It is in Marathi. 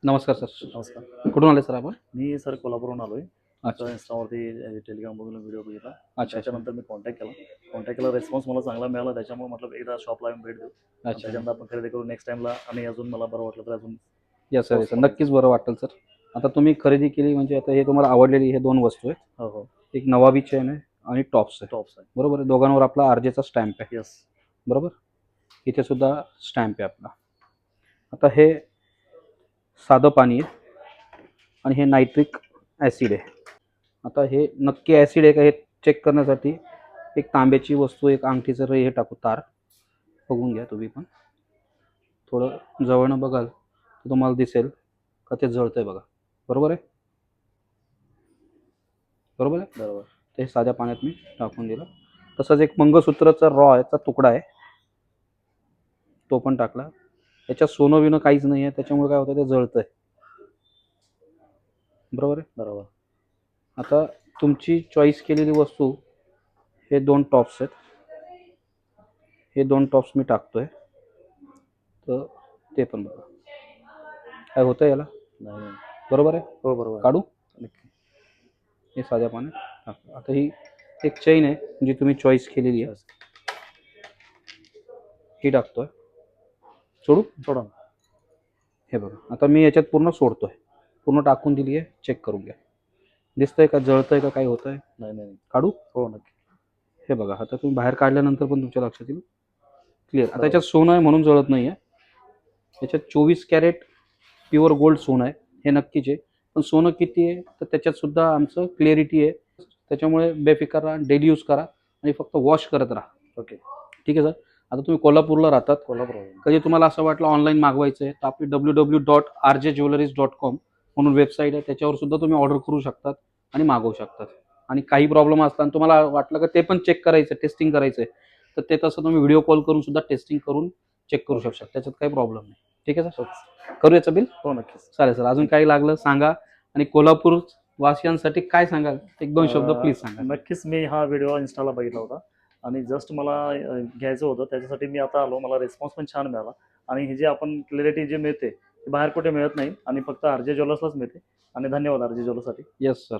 नमस्कार सर. नमस्कार. कुठून आले सर आपण? मी सर कोल्हापूरहून आलोय. अच्छा. इंस्टावरती टेलिग्रामवरून व्हिडिओ बघितला. अच्छा. त्याच्यानंतर मी कॉन्टॅक्ट केला. रिस्पॉन्स मला चांगला मिळाला. त्याच्यामुळे म्हटलं एकदा शॉपला येऊन भेट देऊ. अच्छा. त्याच्यानंतर आपण खरेदी करू नेक्स्ट टाइमला आणि अजून मला बरं वाटलं तर अजून या सर, सर नक्कीच बरं वाटेल सर. आता तुम्ही खरेदी केली म्हणजे आता हे तुम्हाला आवडलेली हे 2 वस्तू आहेत. हो हो एक नवाबी चेन आहे आणि टॉप्स आहे. टॉप्स आहे. बरोबर आहे. दोघांवर आपला आरजेचा स्टॅम्प आहे. येस. बरोबर. इथे सुद्धा स्टॅम्प आहे आपला. आता हे साधं पाणी आहे आणि हे नायट्रिक ॲसिड आहे. आता हे नक्की ॲसिड आहे का हे चेक करण्यासाठी एक तांब्याची वस्तू, एक अंगठीचं हे टाकू तार. बघून घ्या तुम्ही पण. थोडं जवळनं बघाल तर तुम्हाला दिसेल का ते जळतंय बघा. बरोबर आहे? बरोबर आहे? बरोबर. ते साध्या पाण्यात मी टाकून दिलं. तसंच एक मंगळसूत्राचा याचा तुकडा आहे. तो पण टाकला. याच्यात सोनं बिनं काहीच नाही आहे. त्याच्यामुळे काय होतं ते जळतंय. बरोबर आहे? बरोबर. आता तुमची चॉईस केलेली वस्तू हे 2 टॉप्स आहेत. हे 2 टॉप्स मी टाकतोय. तर ते पण बघा. काय होतं याला? नाही. बरोबर आहे? हो बरोबर. काढू? नक्की. हे साध्या पाण्यात टाकतो. आता ही एक चैन आहे जी तुम्ही चॉईस केलेली आहे. ही टाकतोय. सोडू? सोडा. हे बघा. आता मी याच्यात पूर्ण सोडतोय. पूर्ण टाकून दिली आहे. चेक करून घ्या. दिसतंय का? जळतंय का? काय होतंय? नाही. काढू? हो नक्की. हे बघा. आता तुम्ही बाहेर काढल्यानंतर पण तुमच्या लक्षात येईल. क्लिअर. आता याच्यात सोनं आहे म्हणून जळत नाही आहे. याच्यात 24 कॅरेट प्युअर गोल्ड सोनं आहे. हे नक्कीच आहे. पण सोनं किती आहे तर त्याच्यात सुद्धा आमचं क्लिअरिटी आहे. त्याच्यामुळे बेफिकर राहा. डेली यूज करा आणि फक्त वॉश करत राहा. ओके. ठीक आहे सर. आता तुम्ही कोल्हापूरला राहतात. कोल्हापूर. कधी तुम्हाला असं वाटलं ऑनलाईन मागवायचं आहे तर आपली www.rjjewelleries.com म्हणून वेबसाईट आहे. त्याच्यावर सुद्धा तुम्ही ऑर्डर करू शकतात आणि मागवू शकतात. आणि काही प्रॉब्लेम असतात आणि तुम्हाला वाटलं का ते पण चेक करायचं, टेस्टिंग करायचं आहे तर ते तसं तुम्ही व्हिडिओ कॉल करून सुद्धा टेस्टिंग करून चेक करू शकता. त्याच्यात काही प्रॉब्लेम नाही. ठीक आहे सर. करू याचं बिल? हो नक्कीच. चालेल सर. अजून काही लागलं सांगा. आणि कोल्हापूर वासियांसाठी काय सांगाल? 1-2 शब्द प्लीज सांगा. नक्कीच. मी हा व्हिडिओ इन्स्टाला बघितला होता आणि जस्ट मला घ्यायचं होतं. त्याच्यासाठी मी आता आलो. मला रिस्पॉन्स पण छान मिळाला आणि ही जी आपण क्लॅरिटी जे मिळते ती बाहेर कुठे मिळत नाही आणि फक्त आरजे ज्वेलर्सलाच मिळते. आणि धन्यवाद आरजे ज्वेलर्ससाठी. Yes sir.